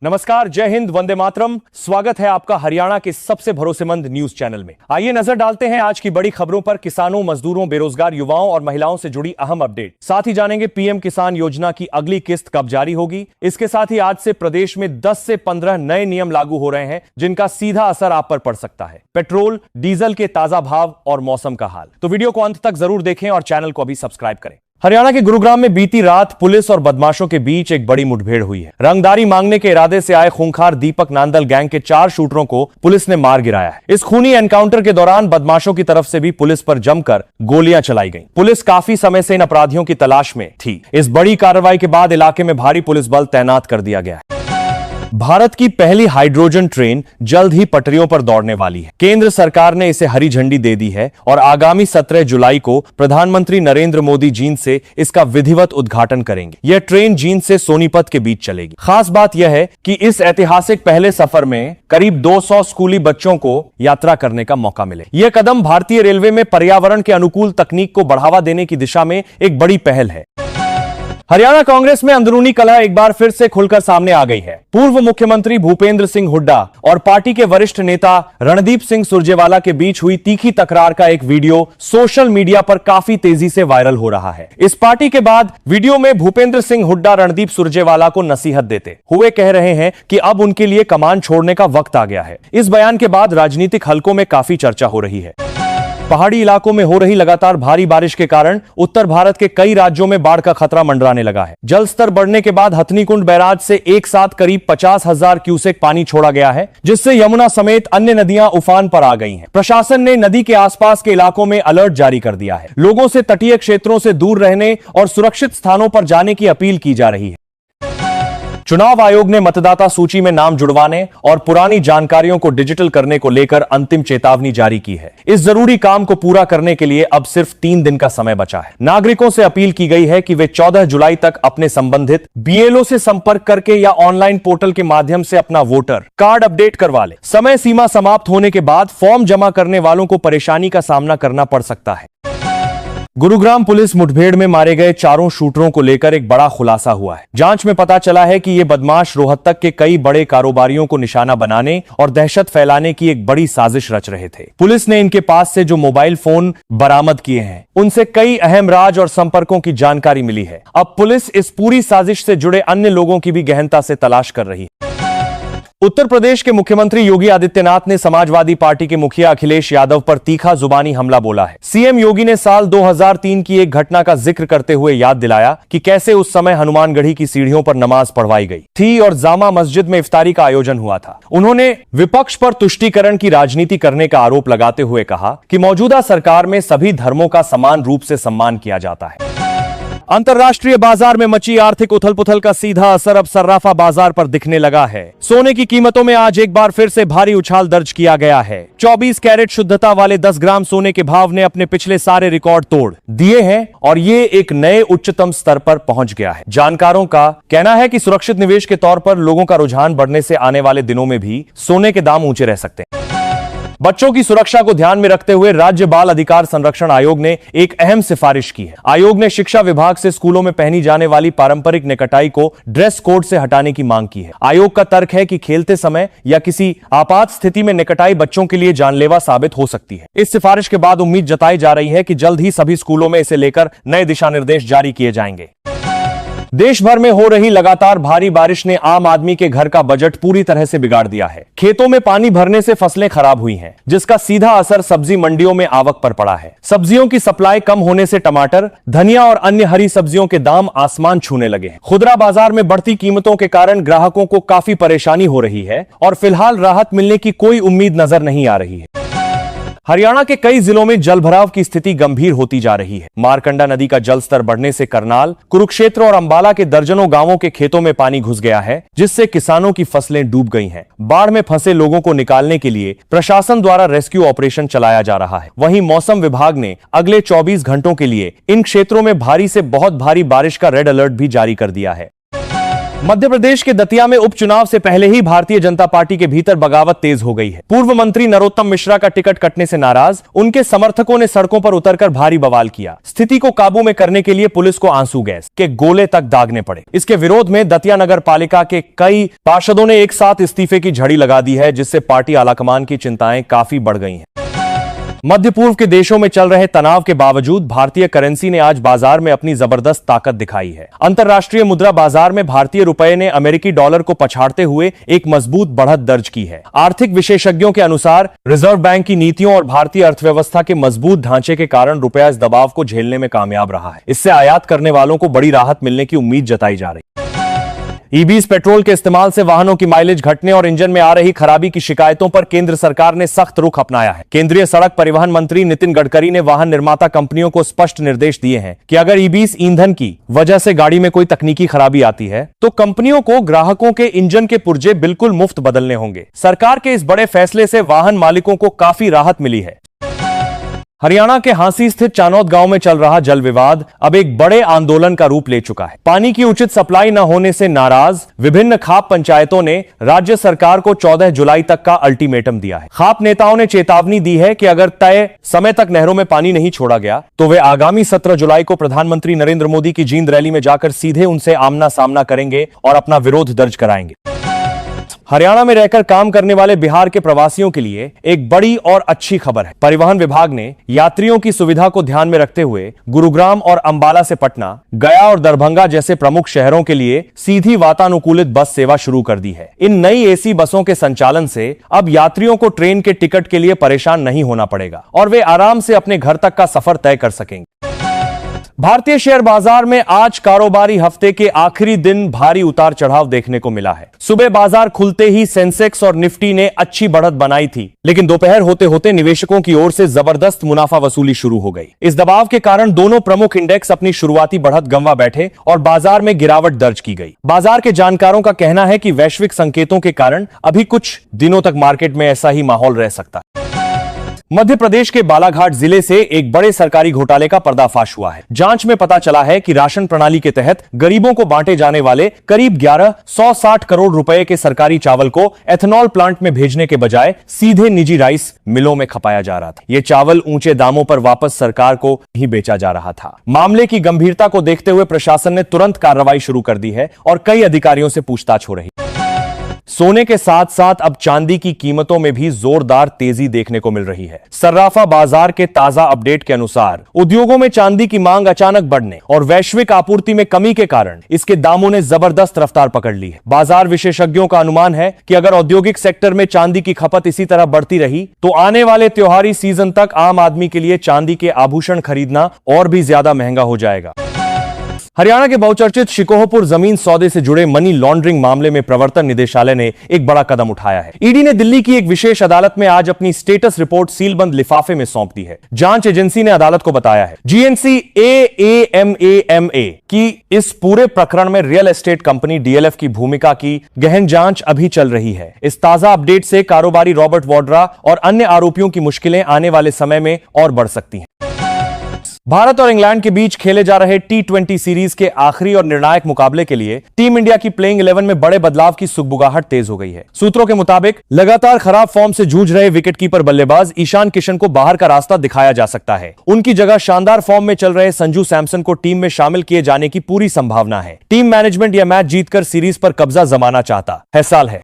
नमस्कार, जय हिंद, वंदे मातरम। स्वागत है आपका हरियाणा के सबसे भरोसेमंद न्यूज चैनल में। आइए नजर डालते हैं आज की बड़ी खबरों पर। किसानों, मजदूरों, बेरोजगार युवाओं और महिलाओं से जुड़ी अहम अपडेट। साथ ही जानेंगे पीएम किसान योजना की अगली किस्त कब जारी होगी। इसके साथ ही आज से प्रदेश में 10 से 15 नए नियम लागू हो रहे हैं जिनका सीधा असर आप पर पड़ सकता है। पेट्रोल, डीजल के ताजा भाव और मौसम का हाल। तो वीडियो को अंत तक जरूर देखें और चैनल को अभी सब्सक्राइब करें। हरियाणा के गुरुग्राम में बीती रात पुलिस और बदमाशों के बीच एक बड़ी मुठभेड़ हुई है। रंगदारी मांगने के इरादे से आए खूंखार दीपक नांदल गैंग के 4 शूटरों को पुलिस ने मार गिराया है। इस खूनी एनकाउंटर के दौरान बदमाशों की तरफ से भी पुलिस पर जमकर गोलियां चलाई गईं। पुलिस काफी समय से इन अपराधियों की तलाश में थी। इस बड़ी कार्रवाई के बाद इलाके में भारी पुलिस बल तैनात कर दिया गया है। भारत की पहली हाइड्रोजन ट्रेन जल्द ही पटरियों पर दौड़ने वाली है। केंद्र सरकार ने इसे हरी झंडी दे दी है और आगामी 17 जुलाई को प्रधानमंत्री नरेंद्र मोदी जींद से इसका विधिवत उद्घाटन करेंगे। यह ट्रेन जींद से सोनीपत के बीच चलेगी। खास बात यह है कि इस ऐतिहासिक पहले सफर में करीब 200 स्कूली बच्चों को यात्रा करने का मौका मिले। यह कदम भारतीय रेलवे में पर्यावरण के अनुकूल तकनीक को बढ़ावा देने की दिशा में एक बड़ी पहल है। हरियाणा कांग्रेस में अंदरूनी कलह एक बार फिर से खुलकर सामने आ गई है। पूर्व मुख्यमंत्री भूपेंद्र सिंह हुड्डा और पार्टी के वरिष्ठ नेता रणदीप सिंह सुरजेवाला के बीच हुई तीखी तकरार का एक वीडियो सोशल मीडिया पर काफी तेजी से वायरल हो रहा है। इस पार्टी के बाद वीडियो में भूपेंद्र सिंह हुड्डा रणदीप सुरजेवाला को नसीहत देते हुए कह रहे हैं कि अब उनके लिए कमान छोड़ने का वक्त आ गया है। इस बयान के बाद राजनीतिक हलकों में काफी चर्चा हो रही है। पहाड़ी इलाकों में हो रही लगातार भारी बारिश के कारण उत्तर भारत के कई राज्यों में बाढ़ का खतरा मंडराने लगा है। जल स्तर बढ़ने के बाद हथनीकुंड बैराज से एक साथ करीब 50,000 क्यूसेक पानी छोड़ा गया है, जिससे यमुना समेत अन्य नदियां उफान पर आ गई हैं। प्रशासन ने नदी के आसपास के इलाकों में अलर्ट जारी कर दिया है। लोगों से तटीय क्षेत्रों से दूर रहने और सुरक्षित स्थानों पर जाने की अपील की जा रही है। चुनाव आयोग ने मतदाता सूची में नाम जुड़वाने और पुरानी जानकारियों को डिजिटल करने को लेकर अंतिम चेतावनी जारी की है। इस जरूरी काम को पूरा करने के लिए अब सिर्फ 3 दिन का समय बचा है। नागरिकों से अपील की गई है कि वे 14 जुलाई तक अपने संबंधित बीएलओ से संपर्क करके या ऑनलाइन पोर्टल के माध्यम से अपना वोटर कार्ड अपडेट करवा लें। समय सीमा समाप्त होने के बाद फॉर्म जमा करने वालों को परेशानी का सामना करना पड़ सकता है। गुरुग्राम पुलिस मुठभेड़ में मारे गए 4 शूटरों को लेकर एक बड़ा खुलासा हुआ है। जांच में पता चला है कि ये बदमाश रोहतक के कई बड़े कारोबारियों को निशाना बनाने और दहशत फैलाने की एक बड़ी साजिश रच रहे थे। पुलिस ने इनके पास से जो मोबाइल फोन बरामद किए हैं, उनसे कई अहम राज और संपर्कों की जानकारी मिली है। अब पुलिस इस पूरी साजिश से जुड़े अन्य लोगों की भी गहनता से तलाश कर रही है। उत्तर प्रदेश के मुख्यमंत्री योगी आदित्यनाथ ने समाजवादी पार्टी के मुखिया अखिलेश यादव पर तीखा जुबानी हमला बोला है। सीएम योगी ने साल 2003 की एक घटना का जिक्र करते हुए याद दिलाया कि कैसे उस समय हनुमानगढ़ी की सीढ़ियों पर नमाज पढ़वाई गई थी और जामा मस्जिद में इफ्तारी का आयोजन हुआ था। उन्होंने विपक्ष पर तुष्टीकरण की राजनीति करने का आरोप लगाते हुए कहा कि मौजूदा सरकार में सभी धर्मों का समान रूप से सम्मान किया जाता है। अंतर्राष्ट्रीय बाजार में मची आर्थिक उथल पुथल का सीधा असर अब सर्राफा बाजार पर दिखने लगा है। सोने की कीमतों में आज एक बार फिर से भारी उछाल दर्ज किया गया है। 24 कैरेट शुद्धता वाले 10 ग्राम सोने के भाव ने अपने पिछले सारे रिकॉर्ड तोड़ दिए हैं और ये एक नए उच्चतम स्तर पर पहुंच गया है। जानकारों का कहना है कि सुरक्षित निवेश के तौर पर लोगों का रुझान बढ़ने से आने वाले दिनों में भी सोने के दाम ऊंचे रह सकते हैं। बच्चों की सुरक्षा को ध्यान में रखते हुए राज्य बाल अधिकार संरक्षण आयोग ने एक अहम सिफारिश की है। आयोग ने शिक्षा विभाग से स्कूलों में पहनी जाने वाली पारंपरिक नेकटाई को ड्रेस कोड से हटाने की मांग की है। आयोग का तर्क है कि खेलते समय या किसी आपात स्थिति में नेकटाई बच्चों के लिए जानलेवा साबित हो सकती है। इस सिफारिश के बाद उम्मीद जताई जा रही है कि जल्द ही सभी स्कूलों में इसे लेकर नए दिशा निर्देश जारी किए जाएंगे। देश भर में हो रही लगातार भारी बारिश ने आम आदमी के घर का बजट पूरी तरह से बिगाड़ दिया है। खेतों में पानी भरने से फसलें खराब हुई हैं, जिसका सीधा असर सब्जी मंडियों में आवक पर पड़ा है। सब्जियों की सप्लाई कम होने से टमाटर, धनिया और अन्य हरी सब्जियों के दाम आसमान छूने लगे हैं। खुदरा बाजार में बढ़ती कीमतों के कारण ग्राहकों को काफी परेशानी हो रही है और फिलहाल राहत मिलने की कोई उम्मीद नजर नहीं आ रही है। हरियाणा के कई जिलों में जलभराव की स्थिति गंभीर होती जा रही है। मारकंडा नदी का जलस्तर बढ़ने से करनाल, कुरुक्षेत्र और अंबाला के दर्जनों गांवों के खेतों में पानी घुस गया है, जिससे किसानों की फसलें डूब गई हैं। बाढ़ में फंसे लोगों को निकालने के लिए प्रशासन द्वारा रेस्क्यू ऑपरेशन चलाया जा रहा है। वहीं मौसम विभाग ने अगले 24 घंटों के लिए इन क्षेत्रों में भारी से बहुत भारी बारिश का रेड अलर्ट भी जारी कर दिया है। मध्य प्रदेश के दतिया में उपचुनाव से पहले ही भारतीय जनता पार्टी के भीतर बगावत तेज हो गई है। पूर्व मंत्री नरोत्तम मिश्रा का टिकट कटने से नाराज उनके समर्थकों ने सड़कों पर उतरकर भारी बवाल किया। स्थिति को काबू में करने के लिए पुलिस को आंसू गैस के गोले तक दागने पड़े। इसके विरोध में दतिया नगर पालिका के कई पार्षदों ने एक साथ इस्तीफे की झड़ी लगा दी है, जिससे पार्टी आलाकमान की चिंताएं काफी बढ़ गई हैं। मध्य पूर्व के देशों में चल रहे तनाव के बावजूद भारतीय करेंसी ने आज बाजार में अपनी जबरदस्त ताकत दिखाई है। अंतर्राष्ट्रीय मुद्रा बाजार में भारतीय रुपए ने अमेरिकी डॉलर को पछाड़ते हुए एक मजबूत बढ़त दर्ज की है। आर्थिक विशेषज्ञों के अनुसार रिजर्व बैंक की नीतियों और भारतीय अर्थव्यवस्था के मजबूत ढांचे के कारण रुपया इस दबाव को झेलने में कामयाब रहा है। इससे आयात करने वालों को बड़ी राहत मिलने की उम्मीद जताई जा रही है। ईबीएस पेट्रोल के इस्तेमाल से वाहनों की माइलेज घटने और इंजन में आ रही खराबी की शिकायतों पर केंद्र सरकार ने सख्त रुख अपनाया है। केंद्रीय सड़क परिवहन मंत्री नितिन गडकरी ने वाहन निर्माता कंपनियों को स्पष्ट निर्देश दिए हैं कि अगर ईबीएस ईंधन की वजह से गाड़ी में कोई तकनीकी खराबी आती है तो कंपनियों को ग्राहकों के इंजन के पुर्जे बिल्कुल मुफ्त बदलने होंगे। सरकार के इस बड़े फैसले से वाहन मालिकों को काफी राहत मिली है। हरियाणा के हांसी स्थित चानौद गांव में चल रहा जल विवाद अब एक बड़े आंदोलन का रूप ले चुका है। पानी की उचित सप्लाई न होने से नाराज विभिन्न खाप पंचायतों ने राज्य सरकार को 14 जुलाई तक का अल्टीमेटम दिया है। खाप नेताओं ने चेतावनी दी है कि अगर तय समय तक नहरों में पानी नहीं छोड़ा गया तो वे आगामी 17 जुलाई को प्रधानमंत्री नरेंद्र मोदी की जींद रैली में जाकर सीधे उनसे आमना सामना करेंगे और अपना विरोध दर्ज कराएंगे। हरियाणा में रहकर काम करने वाले बिहार के प्रवासियों के लिए एक बड़ी और अच्छी खबर है। परिवहन विभाग ने यात्रियों की सुविधा को ध्यान में रखते हुए गुरुग्राम और अंबाला से पटना, गया और दरभंगा जैसे प्रमुख शहरों के लिए सीधी वातानुकूलित बस सेवा शुरू कर दी है। इन नई एसी बसों के संचालन से अब यात्रियों को ट्रेन के टिकट के लिए परेशान नहीं होना पड़ेगा और वे आराम से अपने घर तक का सफर तय कर सकेंगे। भारतीय शेयर बाजार में आज कारोबारी हफ्ते के आखिरी दिन भारी उतार चढ़ाव देखने को मिला है। सुबह बाजार खुलते ही सेंसेक्स और निफ्टी ने अच्छी बढ़त बनाई थी, लेकिन दोपहर होते होते निवेशकों की ओर से जबरदस्त मुनाफा वसूली शुरू हो गई। इस दबाव के कारण दोनों प्रमुख इंडेक्स अपनी शुरुआती बढ़त गंवा बैठे और बाजार में गिरावट दर्ज की गई। बाजार के जानकारों का कहना है कि वैश्विक संकेतों के कारण अभी कुछ दिनों तक मार्केट में ऐसा ही माहौल रह सकता है। मध्य प्रदेश के बालाघाट जिले से एक बड़े सरकारी घोटाले का पर्दाफाश हुआ है। जांच में पता चला है कि राशन प्रणाली के तहत गरीबों को बांटे जाने वाले करीब 1160 करोड़ रुपए के सरकारी चावल को एथेनॉल प्लांट में भेजने के बजाय सीधे निजी राइस मिलों में खपाया जा रहा था। यह चावल ऊंचे दामों पर वापस सरकार को ही बेचा जा रहा था। मामले की गंभीरता को देखते हुए प्रशासन ने तुरंत कार्रवाई शुरू कर दी है और कई अधिकारियों से पूछताछ हो रही है। सोने के साथ साथ अब चांदी की कीमतों में भी जोरदार तेजी देखने को मिल रही है। सर्राफा बाजार के ताजा अपडेट के अनुसार उद्योगों में चांदी की मांग अचानक बढ़ने और वैश्विक आपूर्ति में कमी के कारण इसके दामों ने जबरदस्त रफ्तार पकड़ ली है। बाजार विशेषज्ञों का अनुमान है कि अगर औद्योगिक सेक्टर में चांदी की खपत इसी तरह बढ़ती रही तो आने वाले त्योहारी सीजन तक आम आदमी के लिए चांदी के आभूषण खरीदना और भी ज्यादा महंगा हो जाएगा। हरियाणा के बहुचर्चित शिकोहपुर जमीन सौदे से जुड़े मनी लॉन्ड्रिंग मामले में प्रवर्तन निदेशालय ने एक बड़ा कदम उठाया है। ईडी ने दिल्ली की एक विशेष अदालत में आज अपनी स्टेटस रिपोर्ट सीलबंद लिफाफे में सौंप दी है। जांच एजेंसी ने अदालत को बताया है जीएनसी AAMAMA की इस पूरे प्रकरण में रियल एस्टेट कंपनी DLF की भूमिका की गहन जांच अभी चल रही है। इस ताजा अपडेट से कारोबारी रॉबर्ट वाड्रा और अन्य आरोपियों की मुश्किलें आने वाले समय में और बढ़ सकती हैं। भारत और इंग्लैंड के बीच खेले जा रहे T20 सीरीज के आखिरी और निर्णायक मुकाबले के लिए टीम इंडिया की प्लेइंग 11 में बड़े बदलाव की सुगबुगाहट तेज हो गई है। सूत्रों के मुताबिक लगातार खराब फॉर्म से जूझ रहे विकेटकीपर बल्लेबाज ईशान किशन को बाहर का रास्ता दिखाया जा सकता है। उनकी जगह शानदार फॉर्म में चल रहे संजू सैमसन को टीम में शामिल किए जाने की पूरी संभावना है। टीम मैनेजमेंट यह मैच जीतकर सीरीज पर कब्जा जमाना चाहता है। साल है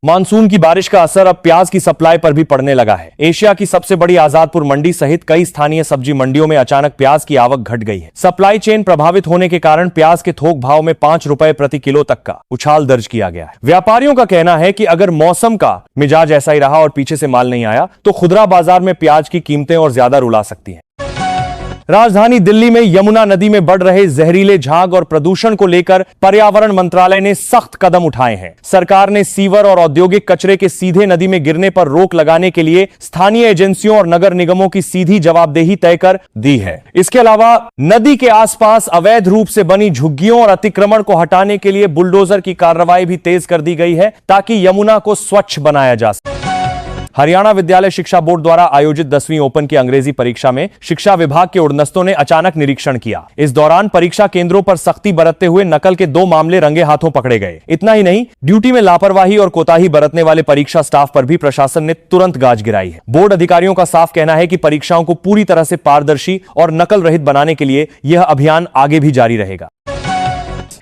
मानसून की बारिश का असर अब प्याज की सप्लाई पर भी पड़ने लगा है। एशिया की सबसे बड़ी आजादपुर मंडी सहित कई स्थानीय सब्जी मंडियों में अचानक प्याज की आवक घट गई है। सप्लाई चेन प्रभावित होने के कारण प्याज के थोक भाव में 5 रुपए प्रति किलो तक का उछाल दर्ज किया गया है। व्यापारियों का कहना है कि अगर मौसम का मिजाज ऐसा ही रहा और पीछे से माल नहीं आया तो खुदरा बाजार में प्याज की कीमतें और ज्यादा रुला सकती हैं। राजधानी दिल्ली में यमुना नदी में बढ़ रहे जहरीले झाग और प्रदूषण को लेकर पर्यावरण मंत्रालय ने सख्त कदम उठाए हैं। सरकार ने सीवर और औद्योगिक कचरे के सीधे नदी में गिरने पर रोक लगाने के लिए स्थानीय एजेंसियों और नगर निगमों की सीधी जवाबदेही तय कर दी है। इसके अलावा नदी के आसपास अवैध रूप से बनी झुग्गियों और अतिक्रमण को हटाने के लिए बुलडोजर की कार्रवाई भी तेज कर दी गई है ताकि यमुना को स्वच्छ बनाया जा सके। हरियाणा विद्यालय शिक्षा बोर्ड द्वारा आयोजित 10वीं ओपन की अंग्रेजी परीक्षा में शिक्षा विभाग के उड़नस्तों ने अचानक निरीक्षण किया। इस दौरान परीक्षा केंद्रों पर सख्ती बरतते हुए नकल के 2 मामले रंगे हाथों पकड़े गए। इतना ही नहीं, ड्यूटी में लापरवाही और कोताही बरतने वाले परीक्षा स्टाफ पर भी प्रशासन ने तुरंत गाज गिराई है। बोर्ड अधिकारियों का साफ कहना है कि परीक्षाओं को पूरी तरह से पारदर्शी और नकल रहित बनाने के लिए यह अभियान आगे भी जारी रहेगा।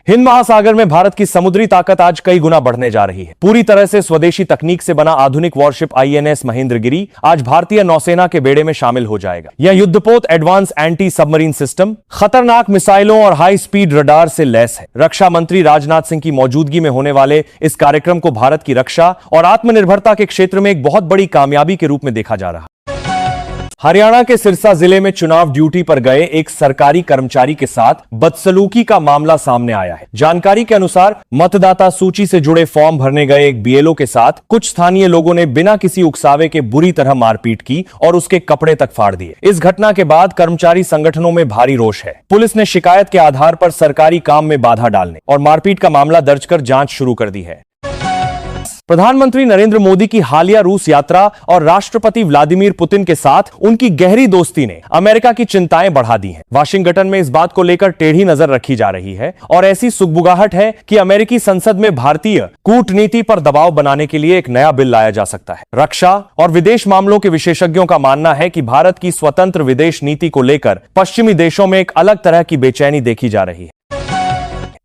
हिंद महासागर में भारत की समुद्री ताकत आज कई गुना बढ़ने जा रही है। पूरी तरह से स्वदेशी तकनीक से बना आधुनिक वॉरशिप आईएनएस महेंद्रगिरी आज भारतीय नौसेना के बेड़े में शामिल हो जाएगा। यह युद्धपोत एडवांस एंटी सबमरीन सिस्टम, खतरनाक मिसाइलों और हाई स्पीड रडार से लैस है। रक्षा मंत्री राजनाथ सिंह की मौजूदगी में होने वाले इस कार्यक्रम को भारत की रक्षा और आत्मनिर्भरता के क्षेत्र में एक बहुत बड़ी कामयाबी के रूप में देखा जा रहा है। हरियाणा के सिरसा जिले में चुनाव ड्यूटी पर गए एक सरकारी कर्मचारी के साथ बदसलूकी का मामला सामने आया है। जानकारी के अनुसार मतदाता सूची से जुड़े फॉर्म भरने गए एक बीएलओ के साथ कुछ स्थानीय लोगों ने बिना किसी उकसावे के बुरी तरह मारपीट की और उसके कपड़े तक फाड़ दिए। इस घटना के बाद कर्मचारी संगठनों में भारी रोष है। पुलिस ने शिकायत के आधार पर सरकारी काम में बाधा डालने और मारपीट का मामला दर्ज कर जांच शुरू कर दी है। प्रधानमंत्री नरेंद्र मोदी की हालिया रूस यात्रा और राष्ट्रपति व्लादिमीर पुतिन के साथ उनकी गहरी दोस्ती ने अमेरिका की चिंताएं बढ़ा दी हैं। वाशिंगटन में इस बात को लेकर टेढ़ी नजर रखी जा रही है और ऐसी सुगबुगाहट है कि अमेरिकी संसद में भारतीय कूटनीति पर दबाव बनाने के लिए एक नया बिल लाया जा सकता है। रक्षा और विदेश मामलों के विशेषज्ञों का मानना है कि भारत की स्वतंत्र विदेश नीति को लेकर पश्चिमी देशों में एक अलग तरह की बेचैनी देखी जा रही है।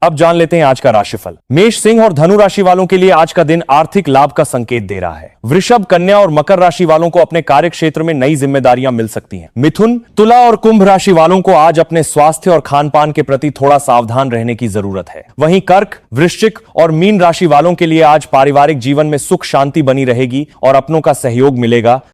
अब जान लेते हैं आज का राशिफल। मेष, सिंह और धनु राशि वालों के लिए आज का दिन आर्थिक लाभ का संकेत दे रहा है। वृषभ, कन्या और मकर राशि वालों को अपने कार्य क्षेत्र में नई जिम्मेदारियां मिल सकती हैं। मिथुन, तुला और कुंभ राशि वालों को आज अपने स्वास्थ्य और खान पान के प्रति थोड़ा सावधान रहने की जरूरत है। वहीं कर्क, वृश्चिक और मीन राशि वालों के लिए आज पारिवारिक जीवन में सुख शांति बनी रहेगी और अपनों का सहयोग मिलेगा,